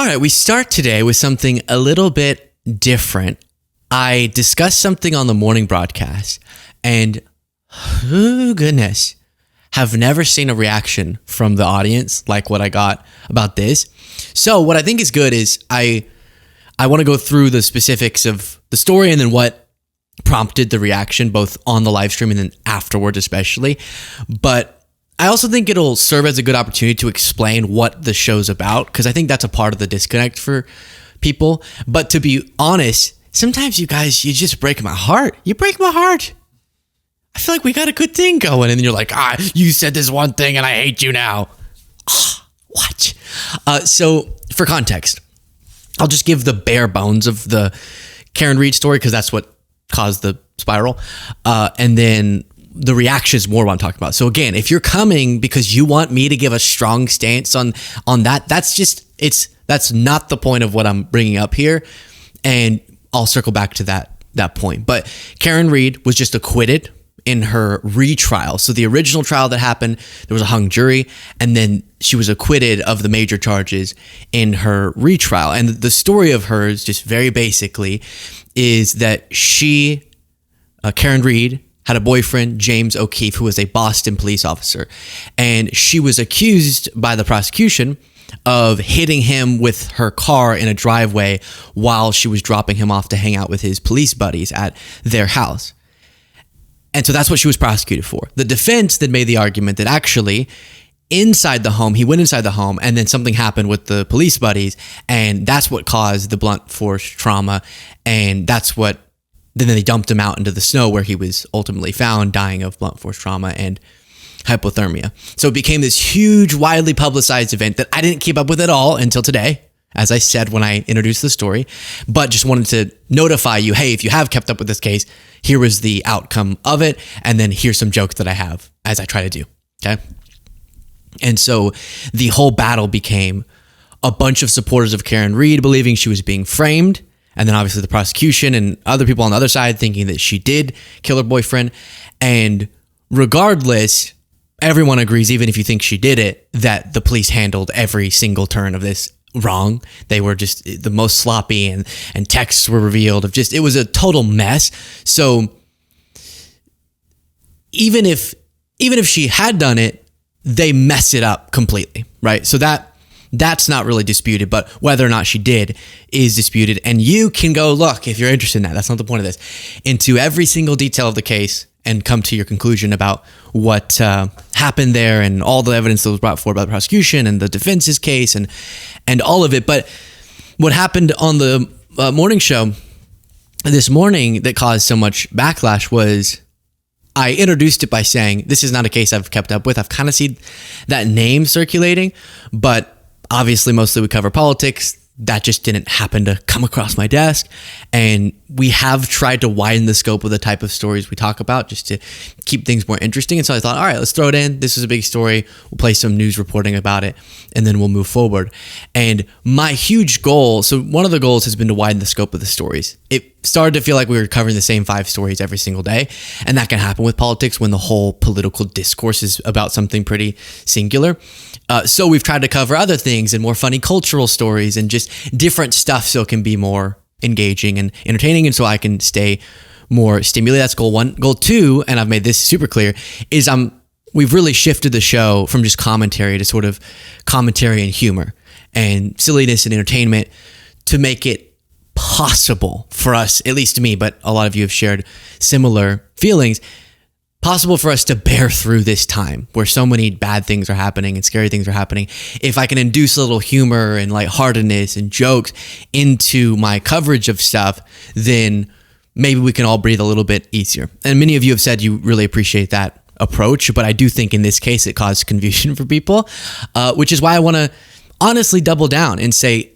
All right, we start today with something a little bit different. I discussed something on the morning broadcast, and oh goodness, have never seen a reaction from the audience like what I got about this. So what I think is good is I want to go through the specifics of the story and then what prompted the reaction, both on the live stream and then afterwards especially. But I also think it'll serve as a good opportunity to explain what the show's about, because I think that's a part of the disconnect for people. But to be honest, sometimes you guys, you just break my heart. You break my heart. I feel like we got a good thing going, and then you're like, you said this one thing and I hate you now. What? So for context, I'll just give the bare bones of the Karen Read story, because that's what caused the spiral. And then the reaction is more what I'm talking about. So again, if you're coming because you want me to give a strong stance on that, that's not the point of what I'm bringing up here. And I'll circle back to that point. But Karen Read was just acquitted in her retrial. So the original trial that happened, there was a hung jury, and then she was acquitted of the major charges in her retrial. And the story of hers, just very basically, is that Karen Read, had a boyfriend, James O'Keefe, who was a Boston police officer. And she was accused by the prosecution of hitting him with her car in a driveway while she was dropping him off to hang out with his police buddies at their house. And so that's what she was prosecuted for. The defense then made the argument that actually inside the home, he went inside the home and then something happened with the police buddies, and that's what caused the blunt force trauma. And then they dumped him out into the snow, where he was ultimately found dying of blunt force trauma and hypothermia. So it became this huge, widely publicized event that I didn't keep up with at all until today, as I said when I introduced the story, but just wanted to notify you, hey, if you have kept up with this case, here was the outcome of it, and then here's some jokes that I have as I try to do, okay? And so the whole battle became a bunch of supporters of Karen Read believing she was being framed, and then obviously the prosecution and other people on the other side thinking that she did kill her boyfriend. And regardless, everyone agrees, even if you think she did it, that the police handled every single turn of this wrong. They were just the most sloppy, and texts were revealed of it was a total mess. So even if she had done it, they mess it up completely, right? So that's not really disputed, but whether or not she did is disputed. And you can go look, if you're interested in that, that's not the point of this, into every single detail of the case and come to your conclusion about what happened there and all the evidence that was brought forward by the prosecution and the defense's case and all of it. But what happened on the morning show this morning that caused so much backlash was I introduced it by saying, this is not a case I've kept up with. I've kind of seen that name circulating, but obviously mostly we cover politics. That just didn't happen to come across my desk. And we have tried to widen the scope of the type of stories we talk about just to keep things more interesting. And so I thought, all right, let's throw it in. This is a big story. We'll play some news reporting about it, and then we'll move forward. And my huge goal, so one of the goals has been to widen the scope of the stories. It started to feel like we were covering the same 5 stories every single day. And that can happen with politics when the whole political discourse is about something pretty singular. So we've tried to cover other things and more funny cultural stories and just different stuff so it can be more engaging and entertaining, and so I can stay more stimulated. That's goal 1. Goal 2, and I've made this super clear, is we've really shifted the show from just commentary to sort of commentary and humor and silliness and entertainment to make it possible for us, at least to me, but a lot of you have shared similar feelings, possible for us to bear through this time where so many bad things are happening and scary things are happening. If I can induce a little humor and lightheartedness and jokes into my coverage of stuff, then maybe we can all breathe a little bit easier. And many of you have said you really appreciate that approach, but I do think in this case it caused confusion for people, which is why I want to honestly double down and say,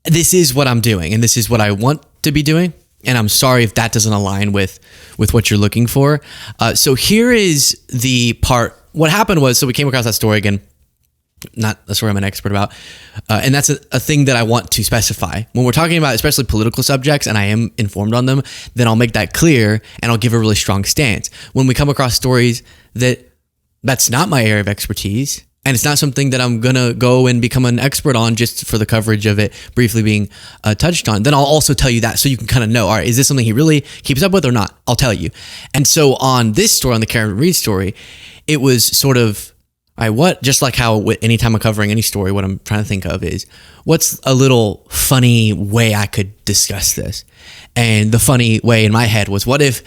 this is what I'm doing and this is what I want to be doing. And I'm sorry if that doesn't align with what you're looking for. So here is the part. What happened was, so we came across that story again, not a story I'm an expert about. And that's a thing that I want to specify. When we're talking about especially political subjects and I am informed on them, then I'll make that clear and I'll give a really strong stance. When we come across stories that's not my area of expertise And it's not something that I'm going to go and become an expert on just for the coverage of it briefly being touched on. Then I'll also tell you that so you can kind of know, all right, is this something he really keeps up with or not? I'll tell you. And so on this story, on the Karen Read story, it was sort of, all right, just like how anytime I'm covering any story, what I'm trying to think of is what's a little funny way I could discuss this? And the funny way in my head was, what if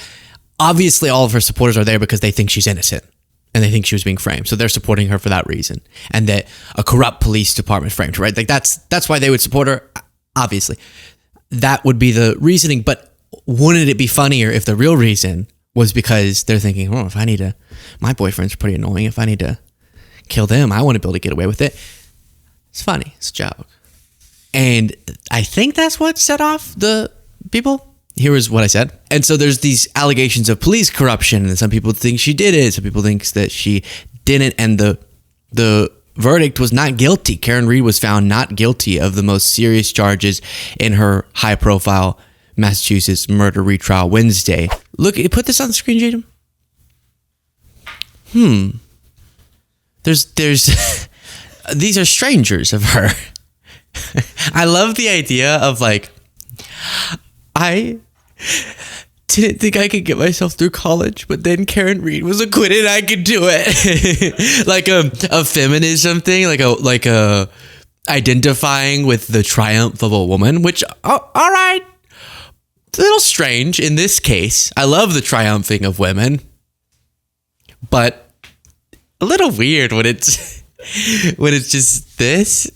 obviously all of her supporters are there because they think she's innocent? And they think she was being framed. So they're supporting her for that reason. And that a corrupt police department framed her, right? Like that's why they would support her, obviously. That would be the reasoning. But wouldn't it be funnier if the real reason was because they're thinking, oh, my boyfriend's pretty annoying. If I need to kill them, I want to be able to get away with it. It's funny. It's a joke. And I think that's what set off the people. Here is what I said. And so there's these allegations of police corruption, and some people think she did it. Some people think that she didn't. And the verdict was not guilty. Karen Read was found not guilty of the most serious charges in her high-profile Massachusetts murder retrial Wednesday. Look, put this on the screen, Jadam. There's these are strangers of her. I love the idea of like, I didn't think I could get myself through college, but then Karen Read was acquitted. I could do it. Like a feminism thing, like a identifying with the triumph of a woman, which, all right, a little strange in this case. I love the triumphing of women, but a little weird when it's just this.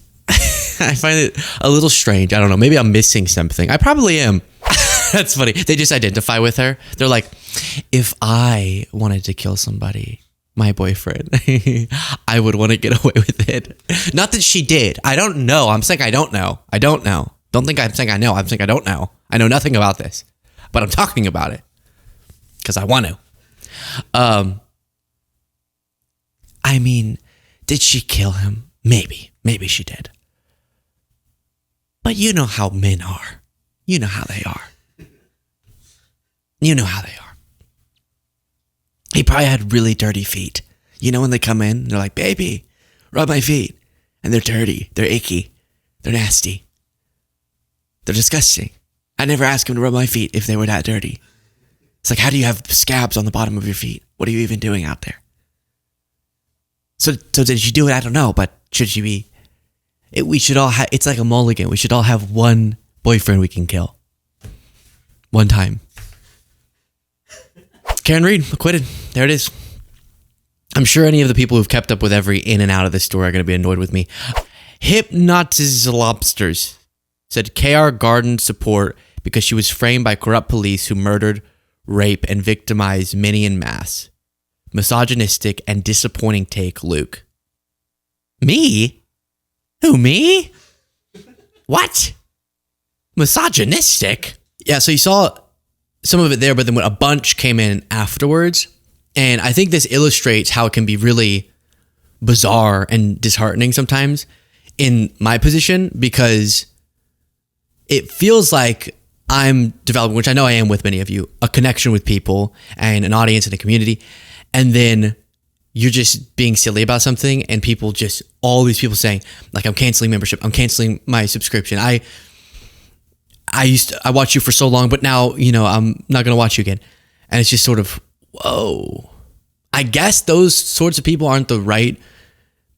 I find it a little strange. I don't know. Maybe I'm missing something. I probably am. That's funny. They just identify with her. They're like, if I wanted to kill somebody, my boyfriend, I would want to get away with it. Not that she did. I don't know. I'm saying I don't know. I don't know. Don't think I'm saying I know. I'm saying I don't know. I know nothing about this, but I'm talking about it because I want to. I mean, did she kill him? Maybe. Maybe she did. But you know how men are. You know how they are. You know how they are. He probably had really dirty feet. You know when they come in, they're like, baby, rub my feet. And they're dirty. They're icky. They're nasty. They're disgusting. I never asked him to rub my feet if they were that dirty. It's like, how do you have scabs on the bottom of your feet? What are you even doing out there? So did she do it? I don't know, but should she be? We should all have, it's like a mulligan. We should all have one boyfriend we can kill. One time. Karen Read, acquitted. There it is. I'm sure any of the people who've kept up with every in and out of this story are going to be annoyed with me. Hypnotizlobsters said KR garnered support because she was framed by corrupt police who murdered, raped, and victimized many en masse. Misogynistic and disappointing take, Luke. Me? Who, me? What? Misogynistic? Yeah, so you saw some of it there, but then a bunch came in afterwards. And I think this illustrates how it can be really bizarre and disheartening sometimes in my position, because it feels like I'm developing, which I know I am with many of you, a connection with people and an audience and a community. And then you're just being silly about something, and all these people saying, like, I'm canceling membership, I'm canceling my subscription. I watched you for so long, but now, I'm not going to watch you again. And it's just sort of, whoa. I guess those sorts of people aren't the right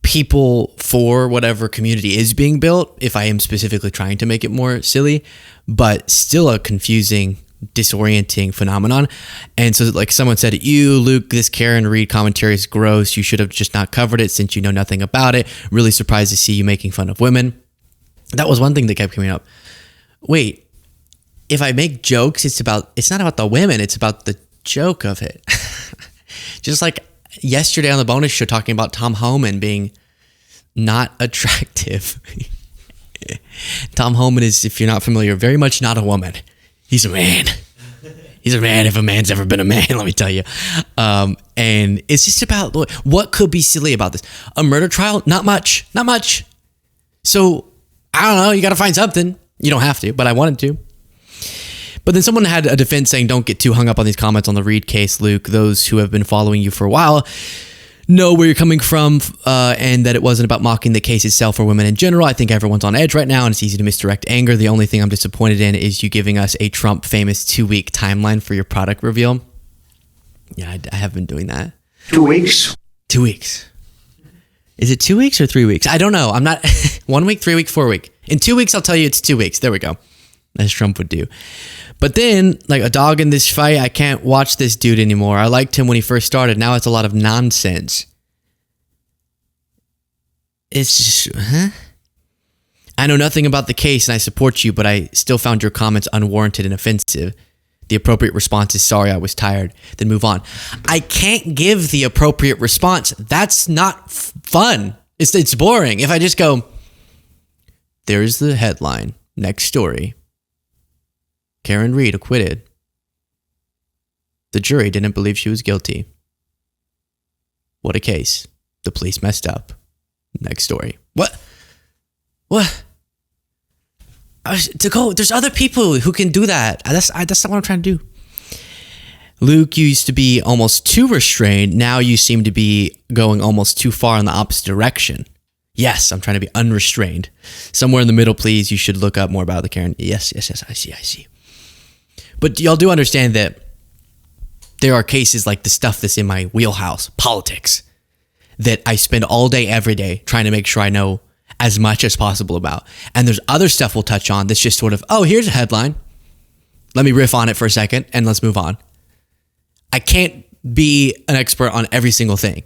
people for whatever community is being built, if I am specifically trying to make it more silly, but still a confusing, disorienting phenomenon. And so, like someone said, Luke, this Karen Read commentary is gross. You should have just not covered it since you know nothing about it. Really surprised to see you making fun of women. That was one thing that kept coming up. Wait, if I make jokes, it's not about the women, it's about the joke of it. Just like yesterday on the bonus show talking about Tom Homan being not attractive. Tom Homan is, if you're not familiar, very much not a woman. He's a man. He's a man if a man's ever been a man, let me tell you. And it's just about, what could be silly about this? A murder trial? Not much. Not much. So, I don't know. You got to find something. You don't have to, but I wanted to. But then someone had a defense saying, don't get too hung up on these comments on the Read case, Luke. Those who have been following you for a while know where you're coming from, and that it wasn't about mocking the case itself or women in general. I think everyone's on edge right now, and it's easy to misdirect anger. The only thing I'm disappointed in is you giving us a Trump famous 2-week timeline for your product reveal. Yeah, I have been doing that. 2 weeks. 2 weeks. Is it 2 weeks or 3 weeks? I don't know. I'm not 1 week, 3 week, 4 week. In 2 weeks, I'll tell you it's 2 weeks. There we go. As Trump would do. But then, like a dog in this fight, I can't watch this dude anymore. I liked him when he first started. Now it's a lot of nonsense. It's just, I know nothing about the case and I support you, but I still found your comments unwarranted and offensive. The appropriate response is sorry, I was tired. Then move on. I can't give the appropriate response. That's not fun. It's boring. If I just go, there's the headline. Next story. Karen Read acquitted. The jury didn't believe she was guilty. What a case. The police messed up. Next story. What? There's other people who can do that. That's not what I'm trying to do. Luke, you used to be almost too restrained. Now you seem to be going almost too far in the opposite direction. Yes, I'm trying to be unrestrained. Somewhere in the middle, please. You should look up more about the Karen. Yes, I see. But y'all do understand that there are cases like the stuff that's in my wheelhouse, politics, that I spend all day, every day trying to make sure I know as much as possible about. And there's other stuff we'll touch on that's just sort of, oh, here's a headline. Let me riff on it for a second and let's move on. I can't be an expert on every single thing.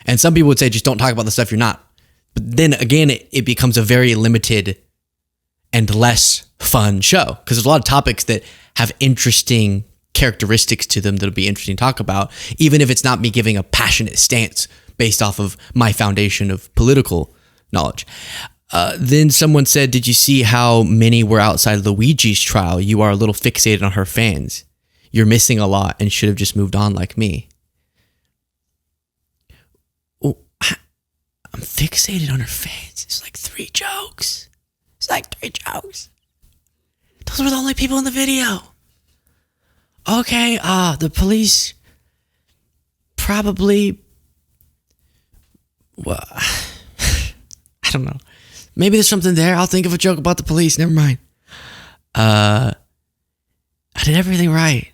And some people would say, just don't talk about the stuff you're not. But then again, it becomes a very limited and less fun show because there's a lot of topics that have interesting characteristics to them that'll be interesting to talk about, even if it's not me giving a passionate stance based off of my foundation of political knowledge. Then someone said, did you see how many were outside Luigi's trial? You are a little fixated on her fans. You're missing a lot and should have just moved on like me. Oh, I'm fixated on her fans. It's like 3 jokes. Those were the only people in the video. Okay, the police probably... Well, I don't know. Maybe there's something there. I'll think of a joke about the police. Never mind. I did everything right.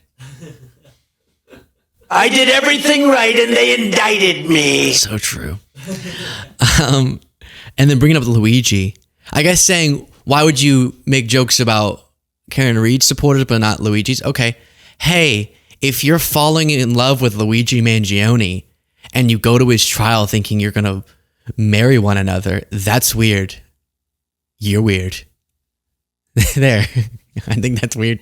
I did everything right and they indicted me. So true. And then bringing up Luigi. I guess saying, why would you make jokes about Karen Read supporters but not Luigi's? Okay. Hey, if you're falling in love with Luigi Mangione and you go to his trial thinking you're going to marry one another, that's weird. You're weird. There. I think that's weird.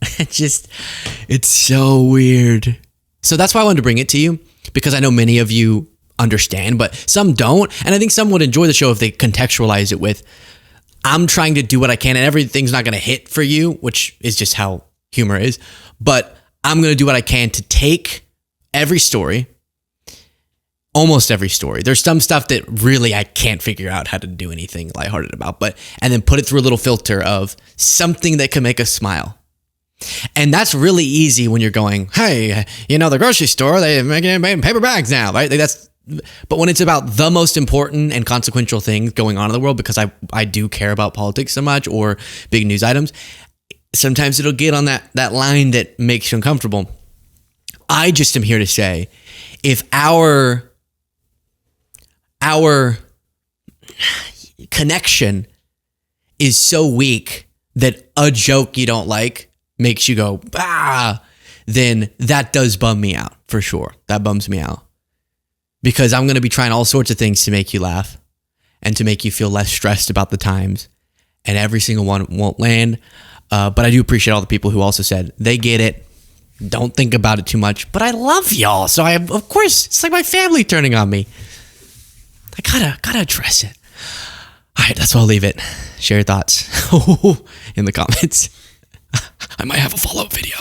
It's so weird. So that's why I wanted to bring it to you, because I know many of you understand, but some don't. And I think some would enjoy the show if they contextualize it with, I'm trying to do what I can and everything's not going to hit for you, which is just how humor is. But I'm going to do what I can to take every story, almost every story. There's some stuff that really I can't figure out how to do anything lighthearted about, and then put it through a little filter of something that can make us smile. And that's really easy when you're going, hey, the grocery store, they're making paper bags now, right? But when it's about the most important and consequential things going on in the world, because I do care about politics so much or big news items, sometimes it'll get on that line that makes you uncomfortable. I just am here to say, if our connection is so weak that a joke you don't like makes you go, then that does bum me out for sure. That bums me out. Because I'm going to be trying all sorts of things to make you laugh and to make you feel less stressed about the times. And every single one won't land. But I do appreciate all the people who also said they get it. Don't think about it too much. But I love y'all. So of course, it's like my family turning on me. I gotta address it. All right, that's where I'll leave it. Share your thoughts in the comments. I might have a follow-up video.